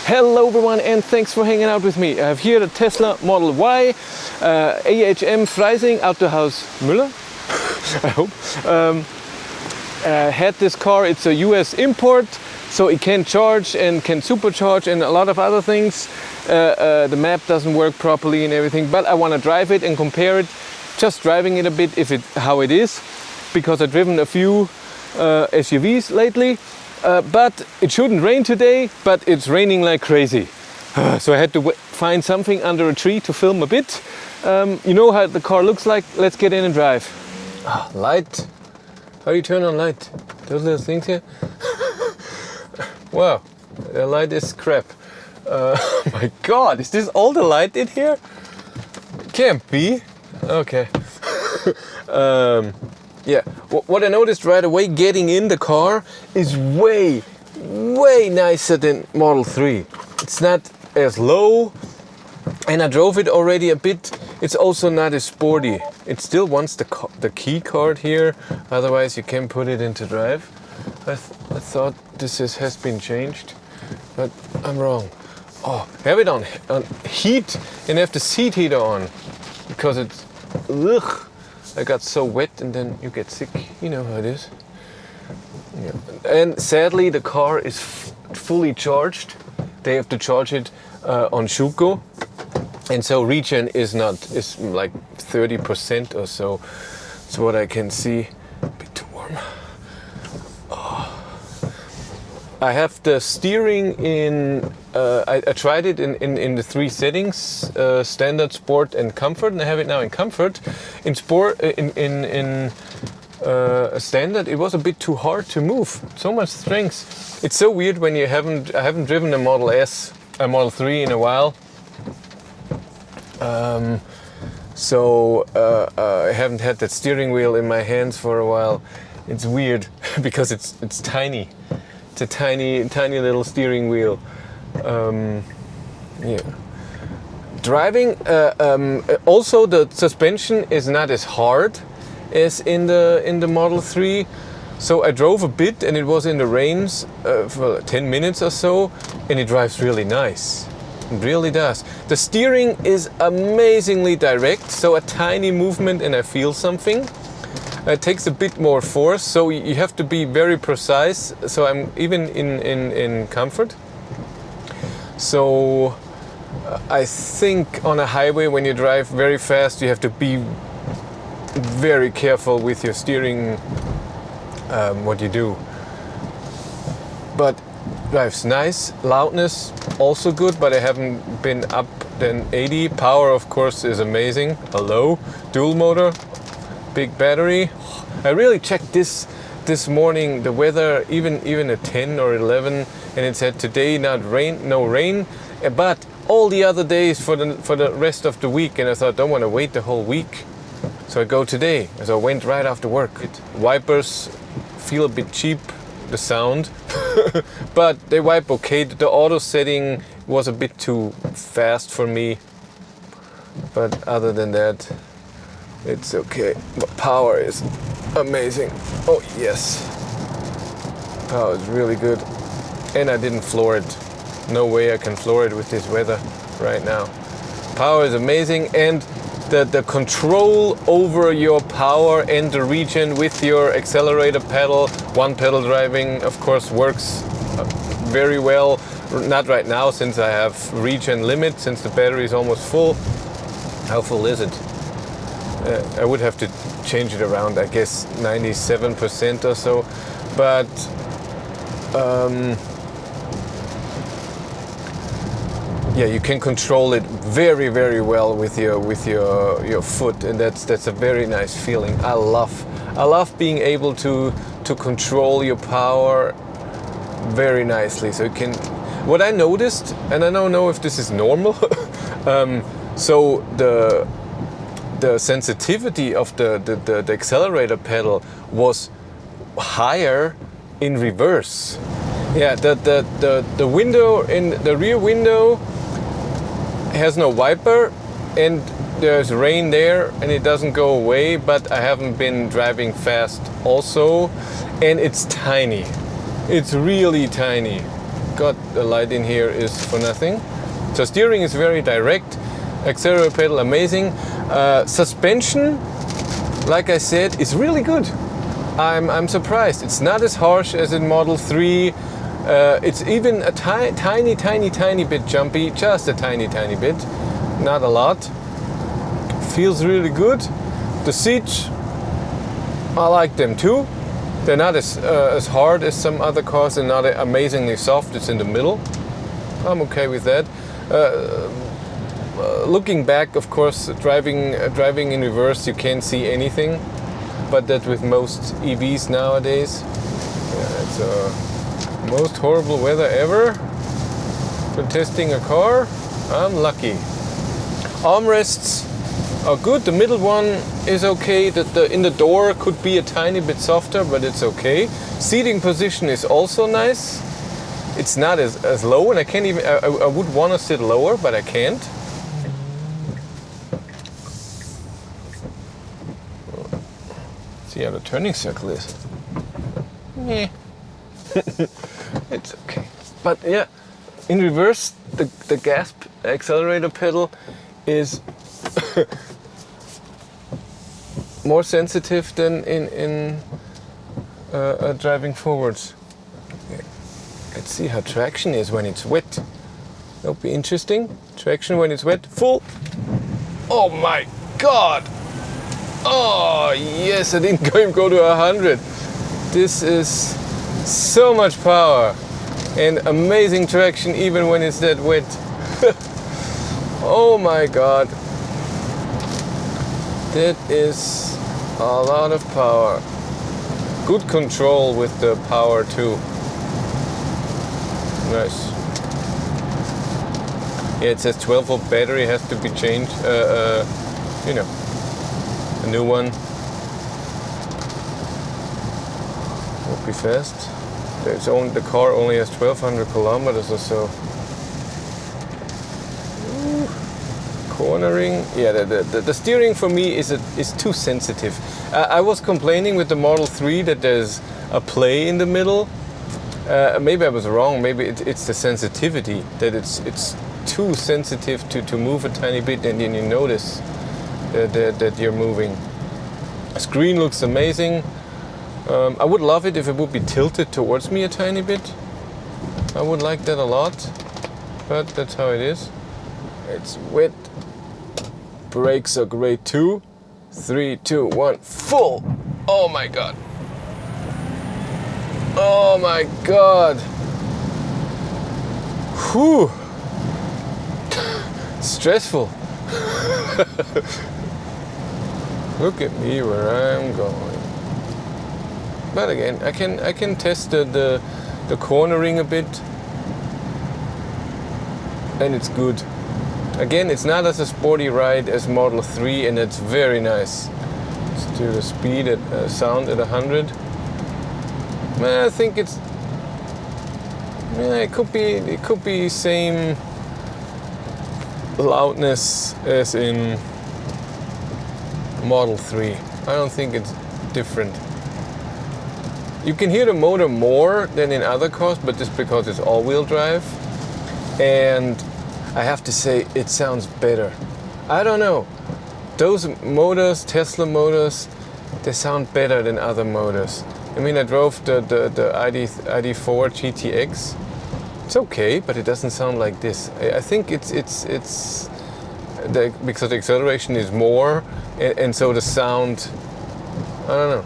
Hello everyone and thanks for hanging out with me. I have here the Tesla Model Y, AHM Freising Autohaus Müller, I hope. Had this car, it's a US import, so it can charge and can supercharge and a lot of other things. The map doesn't work properly and everything, but I want to drive it and compare it, just driving it a bit how it is, because I've driven a few SUVs lately. But it shouldn't rain today, but it's raining like crazy. So I had to find something under a tree to film a bit. You know how the car looks like. Let's get in and drive. Light. How do you turn on light? Those little things here? Wow, the light is crap. My God, is this all the light in here? Can't be. Okay. Yeah, what I noticed right away getting in the car is way nicer than Model 3. It's not as low, and I drove it already a bit. It's also not as sporty. It still wants the key card here, otherwise you can put it into drive. I thought this has been changed, but I'm wrong. Oh, have it on heat and have the seat heater on, because it's ugh. I got so wet and then you get sick, you know how it is. Yeah. And sadly the car is fully charged. They have to charge it on Schuko, and so regen is like 30% or so. That's what I can see. A bit too warm. Oh. I have the steering in, I tried it in the 3 settings, standard, sport and comfort, and I have it now in comfort. In sport, in standard, it was a bit too hard to move, so much strength. It's so weird when I haven't driven a Model S, a Model 3 in a while. So I haven't had that steering wheel in my hands for a while. It's weird because it's tiny. It's a tiny little steering wheel. Yeah. Driving, also the suspension is not as hard as in the Model 3. So I drove a bit and it was in the rains for 10 minutes or so, and it drives really nice. It really does. The steering is amazingly direct, so a tiny movement and I feel something. It takes a bit more force, so you have to be very precise. So I'm even in comfort. So I think on a highway when you drive very fast, you have to be very careful with your steering, what you do. But drives nice. Loudness also good, but I haven't been up than 80. Power of course is amazing. Hello, dual motor. Big battery. I really checked this morning, the weather, even at 10 or 11, and it said today no rain, but all the other days for the rest of the week, and I thought, don't want to wait the whole week, so I go today. So I went right after work. Wipers feel a bit cheap, the sound, but they wipe okay. The auto setting was a bit too fast for me, but other than that, it's okay. But power is amazing. Oh yes, power is really good, and I didn't floor it. No way I can floor it with this weather right now. Power is amazing, and the control over your power and the regen with your accelerator pedal, one pedal driving, of course, works very well. Not right now, since I have regen limit, since the battery is almost full. How full is it? I would have to change it around, I guess 97% or so, but yeah, you can control it very well with your foot, and that's a very nice feeling. I love being able to control your power very nicely. So you can. What I noticed, and I don't know if this is normal, so the sensitivity of the accelerator pedal was higher in reverse. Yeah, the window in the rear window has no wiper, and there's rain there and it doesn't go away, but I haven't been driving fast also, and it's tiny. It's really tiny. got the light in here is for nothing. So steering is very direct, accelerator pedal amazing. Suspension, like I said, is really good. I'm surprised. It's not as harsh as in Model 3. It's even a tiny bit jumpy, just a tiny bit, not a lot. Feels really good. The seats, I like them too. They're not as hard as some other cars. They're not amazingly soft. It's in the middle. I'm okay with that. Looking back, of course, driving in reverse, you can't see anything. But that with most EVs nowadays, yeah, it's most horrible weather ever for testing a car. I'm lucky. Armrests are good. The middle one is okay. The in the door could be a tiny bit softer, but it's okay. Seating position is also nice. It's not as low, and I can't even. I would want to sit lower, but I can't. See how the turning circle is. Yeah. It's okay. But yeah, in reverse, the gas accelerator pedal is more sensitive than in driving forwards. Yeah. Let's see how traction is when it's wet. That'll be interesting. Traction when it's wet, full. Oh my God! Oh yes, I didn't go to 100. This is so much power and amazing traction even when it's that wet. Oh my God. That is a lot of power. Good control with the power too. Nice. Yeah, it says 12-volt battery has to be changed. You know, a new one. Won't be fast. The car only has 1,200 kilometers or so. Cornering, yeah, the steering for me is too sensitive. I was complaining with the Model 3 that there's a play in the middle. Maybe I was wrong. Maybe it's the sensitivity that it's too sensitive to move a tiny bit, and then you notice that you're moving. The screen looks amazing. I would love it if it would be tilted towards me a tiny bit. I would like that a lot, but that's how it is. It's wet. Brakes are great too. 3, 2, 1, full! Oh my God! Oh my God! Whew! Stressful. Look at me where I'm going. But again, I can test the cornering a bit, and it's good. Again, it's not as a sporty ride as Model 3, and it's very nice. Let's do the speed at sound at 100. I think it's. Yeah, it could be same loudness as in Model 3. I don't think it's different. You can hear the motor more than in other cars, but just because it's all-wheel drive. And I have to say, it sounds better. I don't know. Those motors, Tesla motors, they sound better than other motors. I mean, I drove the ID4 GTX. It's okay, but it doesn't sound like this. I think it's because the acceleration is more, and so the sound, I don't know.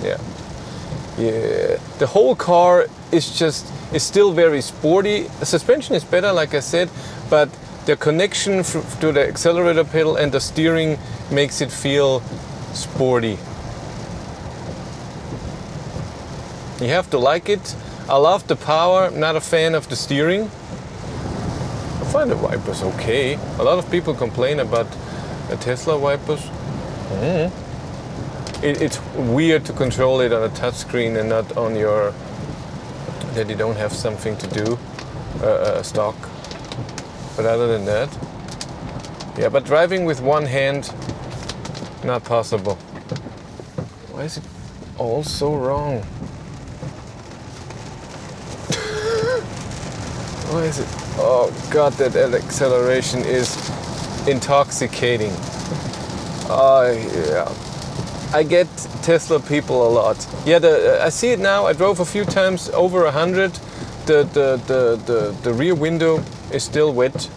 Yeah. The whole car is still very sporty. The suspension is better, like I said, but the connection to the accelerator pedal and the steering makes it feel sporty. You have to like it. I love the power, not a fan of the steering. I find the wipers okay. A lot of people complain about the Tesla wipers. It's weird to control it on a touchscreen and not on your, that you don't have something to do, stock. But other than that, yeah, but driving with one hand, not possible. Why is it all so wrong? Why is it? Oh God, that acceleration is intoxicating. Yeah. I get Tesla people a lot. Yeah, I see it now. I drove a few times over 100. The rear window is still wet.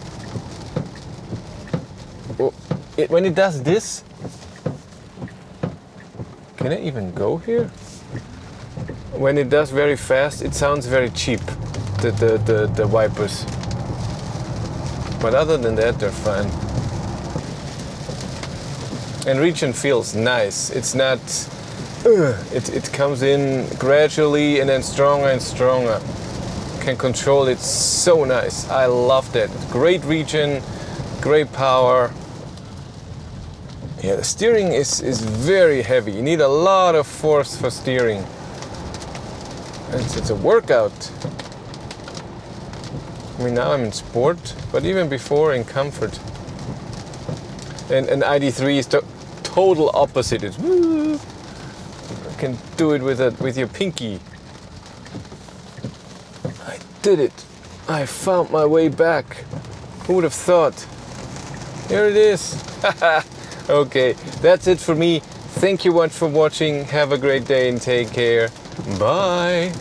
Oh, when it does this, can I even go here? When it does very fast, it sounds very cheap. The wipers. But other than that, they're fine. And region feels nice. It's not. It comes in gradually and then stronger and stronger. Can control it so nice. I love that. Great region, great power. Yeah, the steering is very heavy. You need a lot of force for steering. It's a workout. I mean, now I'm in sport, but even before in comfort. And ID3 is the total opposite. It's woo. You can do it with your pinky. I did it. I found my way back. Who would have thought? Here it is. Okay, that's it for me. Thank you much for watching. Have a great day and take care. Bye.